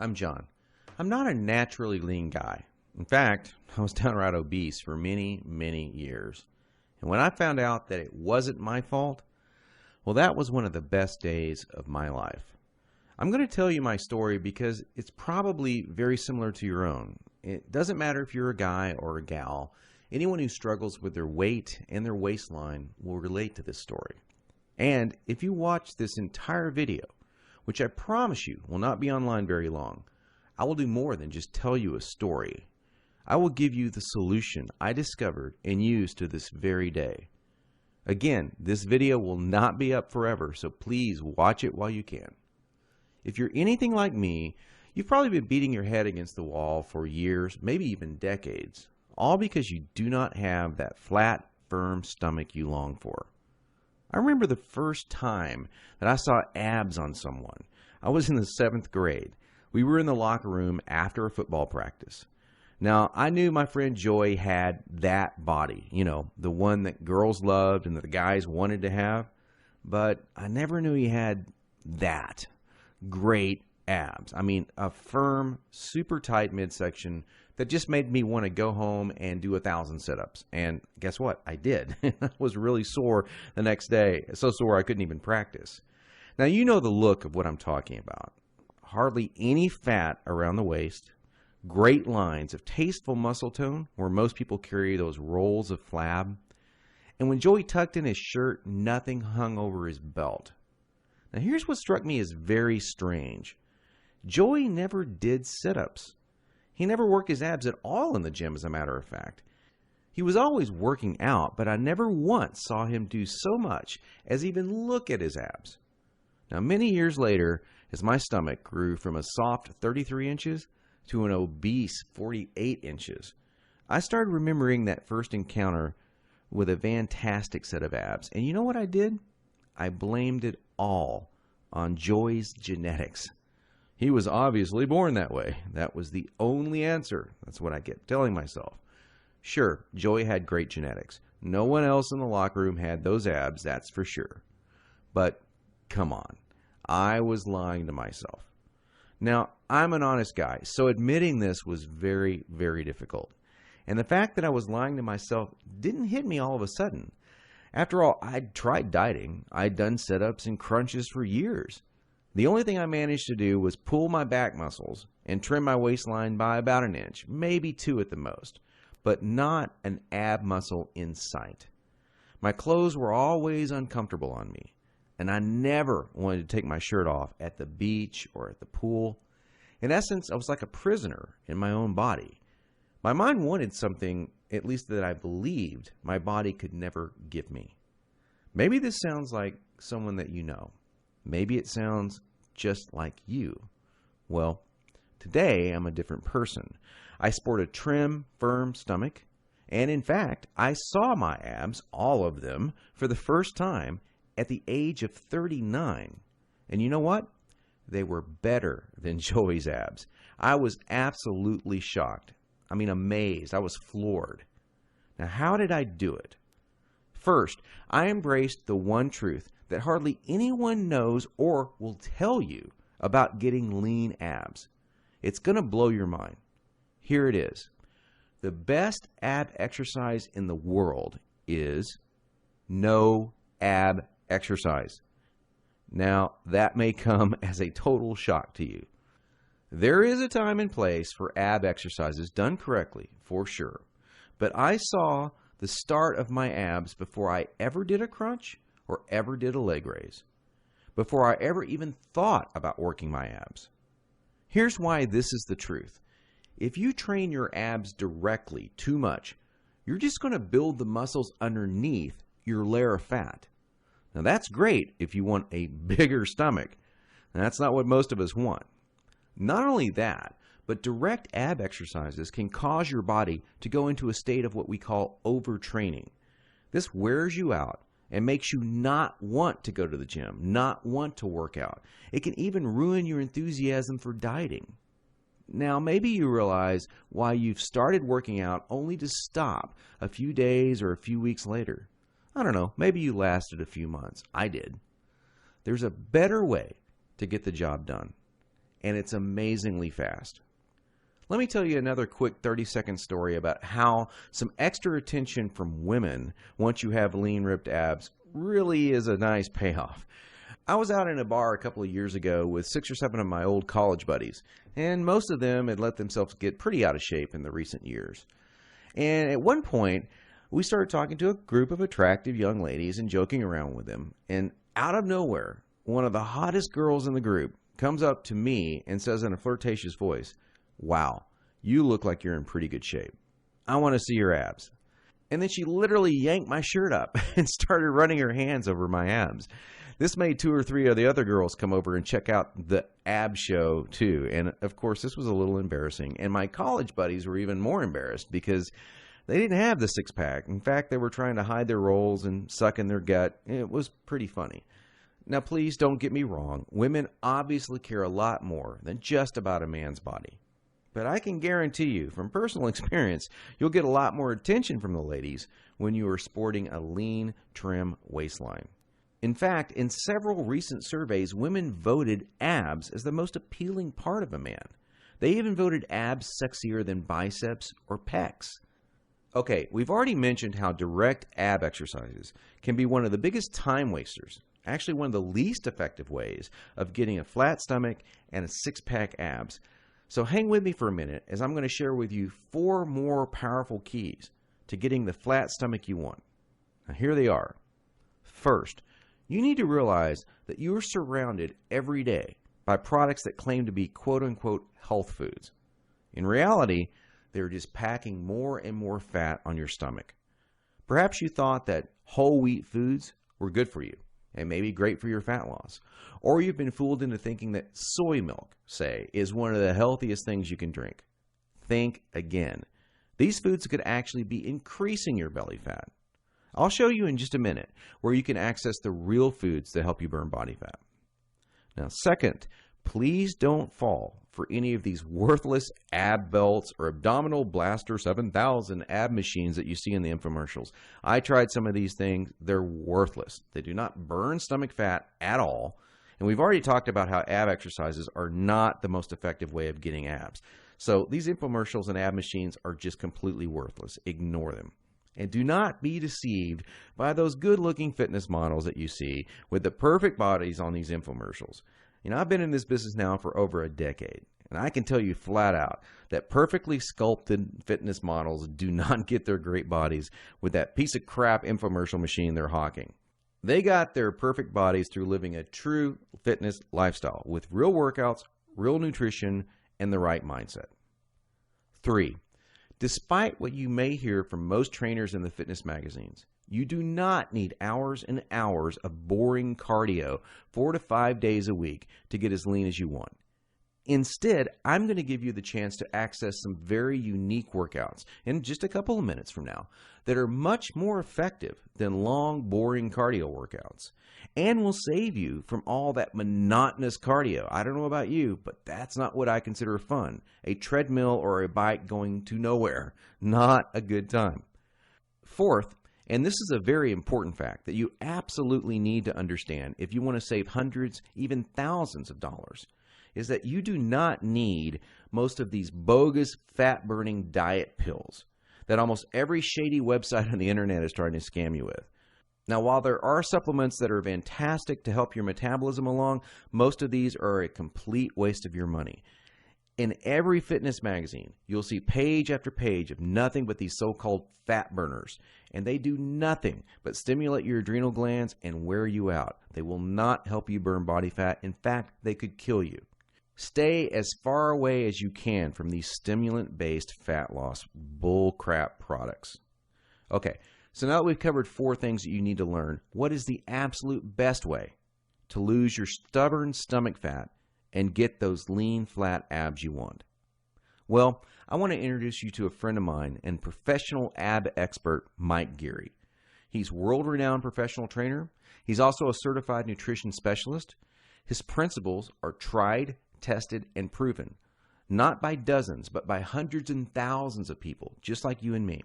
I'm John. I'm not a naturally lean guy. In fact, I was downright obese for many, many years. And when I found out that it wasn't my fault, well, that was one of the best days of my life. I'm going to tell you my story because it's probably very similar to your own. It doesn't matter if you're a guy or a gal. Anyone who struggles with their weight and their waistline will relate to this story. And if you watch this entire video, which I promise you will not be online very long, I will do more than just tell you a story. I will give you the solution I discovered and use to this very day. Again, this video will not be up forever, so please watch it while you can. If you're anything like me, you've probably been beating your head against the wall for years, maybe even decades, all because you do not have that flat, firm stomach you long for. I remember the first time that I saw abs on someone. I was in the 7th grade. We were in the locker room after a football practice. Now, I knew my friend Joy had that body, the one that girls loved and that the guys wanted to have, but I never knew he had that great abs. I mean, a firm, super tight midsection that just made me want to go home and do 1,000 sit-ups. And guess what? I did. I was really sore the next day. So sore I couldn't even practice. Now, you know the look of what I'm talking about. Hardly any fat around the waist. Great lines of tasteful muscle tone where most people carry those rolls of flab. And when Joey tucked in his shirt, nothing hung over his belt. Now, here's what struck me as very strange. Joey never did sit-ups. He never worked his abs at all in the gym, as a matter of fact. He was always working out, but I never once saw him do so much as even look at his abs. Now, many years later, as my stomach grew from a soft 33 inches to an obese 48 inches, I started remembering that first encounter with a fantastic set of abs. And you know what I did? I blamed it all on Joey's genetics. He was obviously born that way. That was the only answer. That's what I kept telling myself. Sure, Joey had great genetics. No one else in the locker room had those abs, that's for sure. But come on, I was lying to myself. Now, I'm an honest guy, so admitting this was very, very difficult. And the fact that I was lying to myself didn't hit me all of a sudden. After all, I'd tried dieting. I'd done sit-ups and crunches for years. The only thing I managed to do was pull my back muscles and trim my waistline by about an inch, maybe 2 at the most, but not an ab muscle in sight. My clothes were always uncomfortable on me, and I never wanted to take my shirt off at the beach or at the pool. In essence, I was like a prisoner in my own body. My mind wanted something, at least that I believed, my body could never give me. Maybe this sounds like someone that you know. Maybe it sounds just like you. Well, today I'm a different person. I sport a trim, firm stomach, and in fact, I saw my abs, all of them, for the first time at the age of 39. And you know what? They were better than Joey's abs. I was absolutely shocked. I mean, amazed. I was floored. Now, how did I do it? First, I embraced the one truth that hardly anyone knows or will tell you about getting lean abs. It's going to blow your mind. Here it is. The best ab exercise in the world is no ab exercise. Now, that may come as a total shock to you. There is a time and place for ab exercises done correctly, for sure. But I saw the start of my abs before I ever did a crunch or ever did a leg raise, before I ever even thought about working my abs. Here's why this is the truth. If you train your abs directly too much, you're just going to build the muscles underneath your layer of fat. Now that's great if you want a bigger stomach. And that's not what most of us want. Not only that, but direct ab exercises can cause your body to go into a state of what we call overtraining. This wears you out and makes you not want to go to the gym, not want to work out. It can even ruin your enthusiasm for dieting. Now, maybe you realize why you've started working out only to stop a few days or a few weeks later. I don't know, maybe you lasted a few months. I did. There's a better way to get the job done. and it's amazingly fast. Let me tell you another quick 30-second story about how some extra attention from women once you have lean ripped abs really is a nice payoff. I was out in a bar a couple of years ago with 6 or 7 of my old college buddies, and most of them had let themselves get pretty out of shape in the recent years. And at one point, we started talking to a group of attractive young ladies and joking around with them, and out of nowhere, one of the hottest girls in the group comes up to me and says in a flirtatious voice, "Wow, you look like you're in pretty good shape. I want to see your abs." And then she literally yanked my shirt up and started running her hands over my abs. This made 2 or 3 of the other girls come over and check out the ab show too. And of course, this was a little embarrassing. And my college buddies were even more embarrassed because they didn't have the six-pack. In fact, they were trying to hide their rolls and suck in their gut. It was pretty funny. Now, please don't get me wrong. Women obviously care a lot more than just about a man's body. But I can guarantee you, from personal experience, you'll get a lot more attention from the ladies when you are sporting a lean, trim waistline. In fact, in several recent surveys, women voted abs as the most appealing part of a man. They even voted abs sexier than biceps or pecs. Okay, we've already mentioned how direct ab exercises can be one of the biggest time wasters, actually one of the least effective ways of getting a flat stomach and a six-pack abs. So hang with me for a minute as I'm going to share with you 4 more powerful keys to getting the flat stomach you want. Now here they are. First, you need to realize that you are surrounded every day by products that claim to be quote-unquote health foods. In reality, they're just packing more and more fat on your stomach. Perhaps you thought that whole wheat foods were good for you and maybe great for your fat loss. Or you've been fooled into thinking that soy milk, say, is one of the healthiest things you can drink. Think again. These foods could actually be increasing your belly fat. I'll show you in just a minute where you can access the real foods that help you burn body fat. Now, second, please don't fall for any of these worthless ab belts or abdominal blaster 7000 ab machines that you see in the infomercials. I tried some of these things. They're worthless. They do not burn stomach fat at all. And we've already talked about how ab exercises are not the most effective way of getting abs. So these infomercials and ab machines are just completely worthless. Ignore them. And do not be deceived by those good-looking fitness models that you see with the perfect bodies on these infomercials. You know, I've been in this business now for over a decade, and I can tell you flat out that perfectly sculpted fitness models do not get their great bodies with that piece of crap infomercial machine they're hawking. They got their perfect bodies through living a true fitness lifestyle with real workouts, real nutrition, and the right mindset. 3. Despite what you may hear from most trainers in the fitness magazines, you do not need hours and hours of boring cardio 4 to 5 days a week to get as lean as you want. Instead, I'm going to give you the chance to access some very unique workouts in just a couple of minutes from now that are much more effective than long, boring cardio workouts and will save you from all that monotonous cardio. I don't know about you, but that's not what I consider fun. A treadmill or a bike going to nowhere. Not a good time. Fourth, and this is a very important fact that you absolutely need to understand if you want to save hundreds, even thousands of dollars, is that you do not need most of these bogus fat-burning diet pills that almost every shady website on the internet is trying to scam you with. Now, while there are supplements that are fantastic to help your metabolism along, most of these are a complete waste of your money. In every fitness magazine, you'll see page after page of nothing but these so-called fat burners, and they do nothing but stimulate your adrenal glands and wear you out. They will not help you burn body fat. In fact, they could kill you. Stay as far away as you can from these stimulant-based fat loss bullcrap products. Okay, so now that we've covered 4 things that you need to learn, what is the absolute best way to lose your stubborn stomach fat and get those lean, flat abs you want? Well, I want to introduce you to a friend of mine and professional ab expert, Mike Geary. He's a world-renowned professional trainer. He's also a certified nutrition specialist. His principles are tried, tested, and proven, not by dozens, but by hundreds and thousands of people, just like you and me.